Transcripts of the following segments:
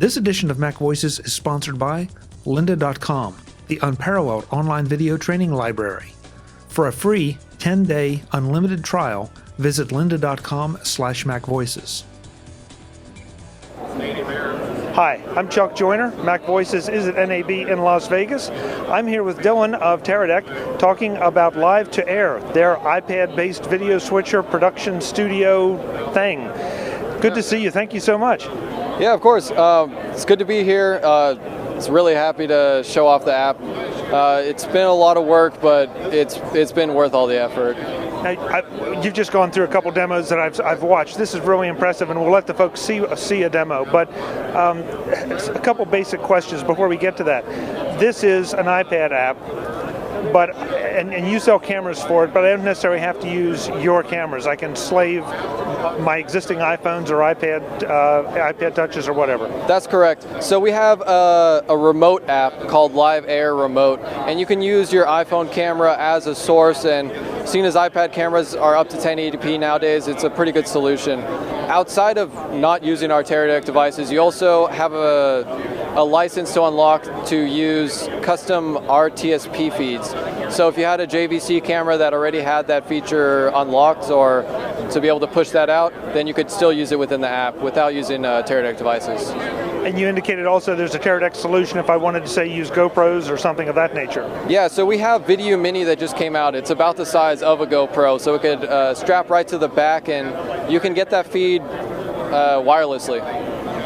This edition of MacVoices is sponsored by lynda.com, the unparalleled online video training library. For a free 10-day unlimited trial, visit lynda.com/MacVoices. Hi, I'm Chuck Joyner. MacVoices is at NAB in Las Vegas. I'm here with Dylan of Teradek talking about Live to Air, their iPad-based video switcher production studio thing. Good to see you. Thank you so much. Yeah, of course. It's good to be here. It's really happy to show off the app. It's been a lot of work, but it's been worth all the effort. Now, you've just gone through a couple demos that I've watched. This is really impressive, and we'll let the folks see a demo. But a couple basic questions before we get to that. This is an iPad app, and you sell cameras for it, but I don't necessarily have to use your cameras. I can slave my existing iPhones or iPad touches or whatever. That's correct. So we have a remote app called Live Air Remote, and you can use your iPhone camera as a source, and seeing as iPad cameras are up to 1080p nowadays, it's a pretty good solution. Outside of not using our Teradek devices, you also have a license to unlock to use custom RTSP feeds. So if you had a JVC camera that already had that feature unlocked, or to be able to push that out, then you could still use it within the app without using Teradek devices. And you indicated also there's a Teradek solution if I wanted to, say, use GoPros or something of that nature. Yeah, so we have Video Mini that just came out. It's about the size of a GoPro, so it could strap right to the back, and you can get that feed wirelessly.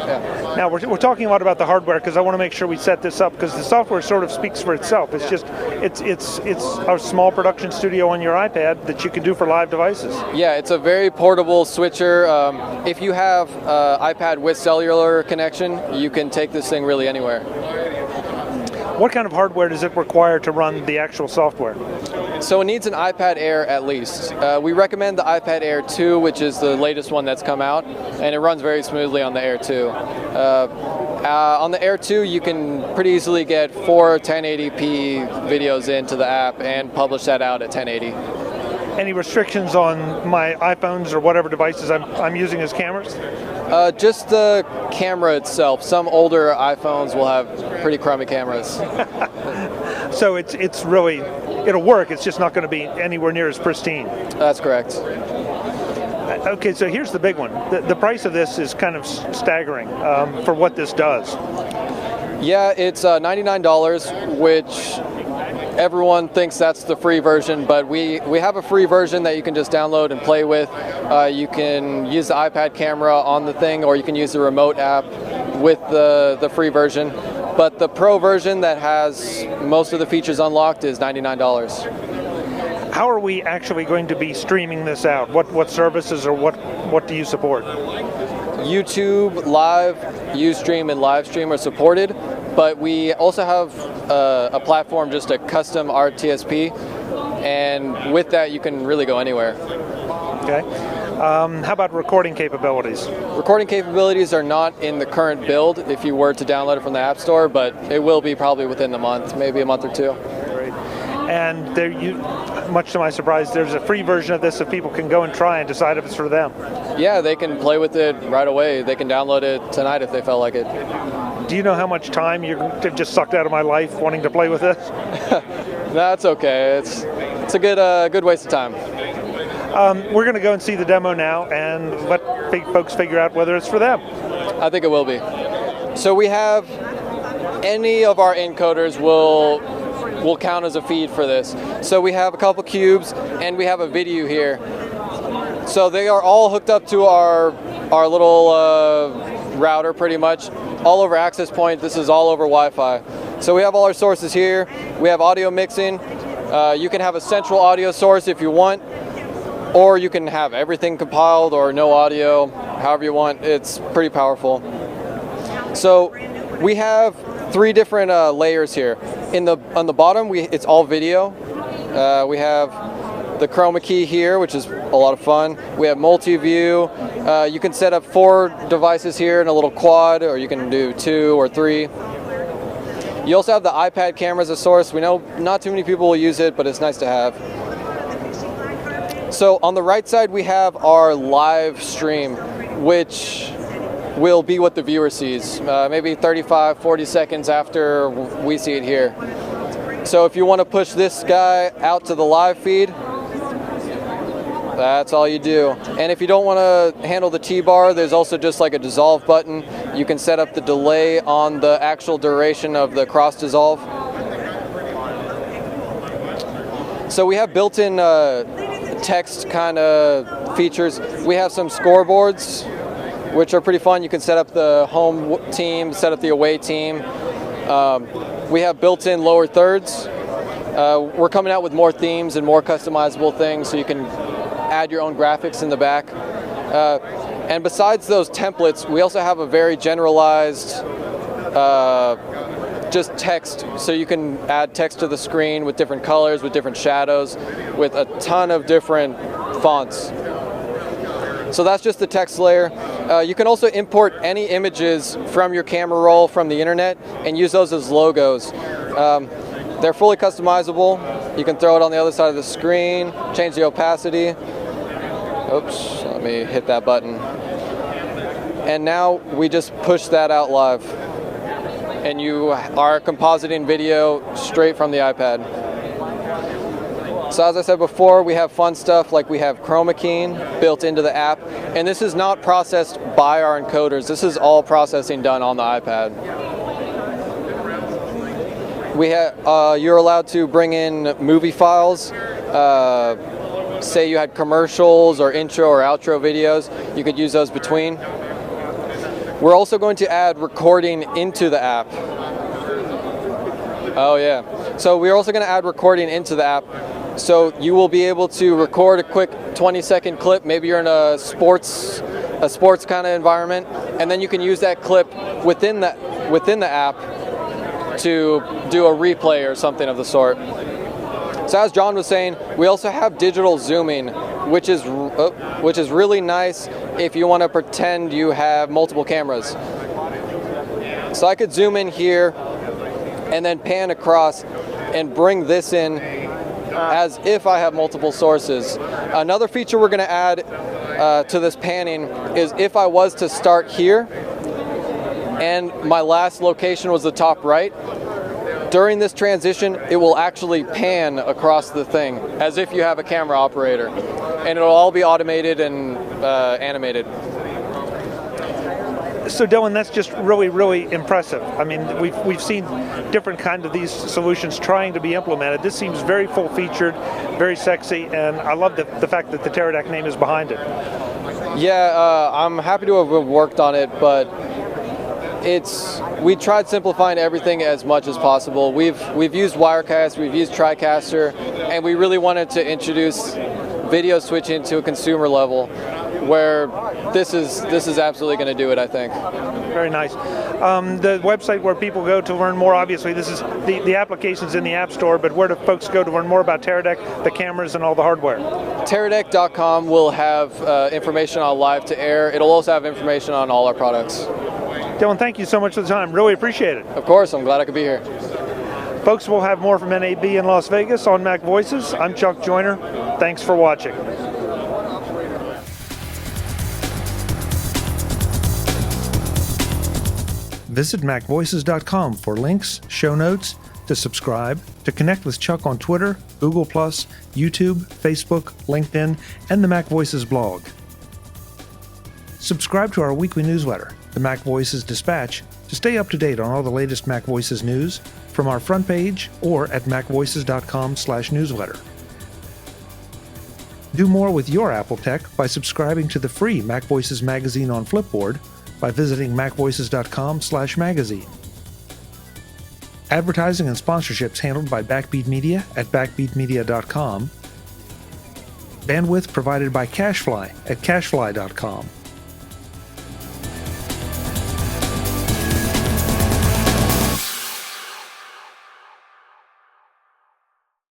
Yeah. Now we're talking a lot about the hardware because I want to make sure we set this up because the software sort of speaks for itself. It's just it's a small production studio on your iPad that you can do for live devices. Yeah, it's a very portable switcher. If you have iPad with cellular connection, you can take this thing really anywhere. What kind of hardware does it require to run the actual software? So it needs an iPad Air at least. We recommend the iPad Air 2, which is the latest one that's come out, and it runs very smoothly on the Air 2. On the Air 2, you can pretty easily get 4 1080p videos into the app and publish that out at 1080. Any restrictions on my iPhones or whatever devices I'm using as cameras? Just the camera itself. Some older iPhones will have pretty crummy cameras. So it's really, it'll work, it's just not going to be anywhere near as pristine. That's correct. Okay, so here's the big one. The price of this is kind of staggering for what this does. Yeah, it's $99, which everyone thinks that's the free version, but we have a free version that you can just download and play with. You can use the iPad camera on the thing, or you can use the remote app with the free version. But the Pro version that has most of the features unlocked is $99. How are we actually going to be streaming this out? What services or what do you support? YouTube Live, Ustream, and Livestream are supported, but we also have a platform, just a custom RTSP, and with that you can really go anywhere. Okay. How about recording capabilities? Recording capabilities are not in the current build if you were to download it from the App Store, but it will be probably within the month, maybe a month or two. Great. And much to my surprise, there's a free version of this so people can go and try and decide if it's for them. Yeah, they can play with it right away. They can download it tonight if they felt like it. Do you know how much time you've just sucked out of my life wanting to play with this? That's okay. It's a good waste of time. We're going to go and see the demo now and let folks figure out whether it's for them. I think it will be. So we have any of our encoders will count as a feed for this. So we have a couple cubes and we have a video here. So they are all hooked up to our little router pretty much. All over access point. This is all over Wi-Fi. So we have all our sources here. We have audio mixing. You can have a central audio source if you want, or you can have everything compiled or no audio, however you want. It's pretty powerful. So we have 3 different layers here. On the bottom, it's all video. We have the Chroma Key here, which is a lot of fun. We have multi-view. You can set up 4 devices here in a little quad, or you can do 2 or 3. You also have the iPad camera as a source. We know not too many people will use it, but it's nice to have. So on the right side, we have our live stream, which will be what the viewer sees, maybe 35, 40 seconds after we see it here. So if you want to push this guy out to the live feed, that's all you do. And if you don't want to handle the T-bar, there's also just like a dissolve button. You can set up the delay on the actual duration of the cross dissolve. So we have built-in text kind of features. We have some scoreboards, which are pretty fun. You can set up the home team, set up the away team. We have built-in lower thirds. We're coming out with more themes and more customizable things, so you can add your own graphics in the back. And besides those templates, we also have a very generalized just text, so you can add text to the screen with different colors, with different shadows, with a ton of different fonts. So that's just the text layer. You can also import any images from your camera roll from the internet and use those as logos. They're fully customizable. You can throw it on the other side of the screen, change the opacity. Oops, let me hit that button. And now we just push that out live. And you are compositing video straight from the iPad. So as I said before, we have fun stuff like we have Chroma Key built into the app. And this is not processed by our encoders. This is all processing done on the iPad. We have, you're allowed to bring in movie files. Say you had commercials or intro or outro videos, you could use those between. We're also going to add recording into the app. Oh yeah. So we're also going to add recording into the app. So you will be able to record a quick 20-second clip. Maybe you're in a sports kind of environment, and then you can use that clip within the app to do a replay or something of the sort. So as John was saying, we also have digital zooming, which is really nice if you want to pretend you have multiple cameras. So I could zoom in here and then pan across and bring this in as if I have multiple sources. Another feature we're going to add to this panning is if I was to start here and my last location was the top right, during this transition, it will actually pan across the thing as if you have a camera operator, and it'll all be automated and animated. So Dylan, that's just really, really impressive. I mean, we've seen different kinds of these solutions trying to be implemented. This seems very full-featured, very sexy, and I love the fact that the Teradek name is behind it. Yeah, I'm happy to have worked on it, but we tried simplifying everything as much as possible. We've used Wirecast, we've used TriCaster, and we really wanted to introduce video switching to a consumer level, where this is absolutely going to do it, I think. Very nice. The website where people go to learn more, obviously this is the application's in the App Store, but where do folks go to learn more about Teradek, the cameras, and all the hardware? Teradek.com will have information on live to air. It'll also have information on all our products. Dylan, thank you so much for the time. Really appreciate it. Of course, I'm glad I could be here. Folks, we'll have more from NAB in Las Vegas on MacVoices. I'm Chuck Joyner. Thanks for watching. Visit MacVoices.com for links, show notes, to subscribe, to connect with Chuck on Twitter, Google+, YouTube, Facebook, LinkedIn, and the MacVoices blog. Subscribe to our weekly newsletter, the MacVoices Dispatch, to stay up to date on all the latest MacVoices news from our front page or at MacVoices.com/newsletter. Do more with your Apple tech by subscribing to the free MacVoices magazine on Flipboard by visiting MacVoices.com/magazine. Advertising and sponsorships handled by Backbeat Media at backbeatmedia.com. Bandwidth provided by CacheFly at CacheFly.com.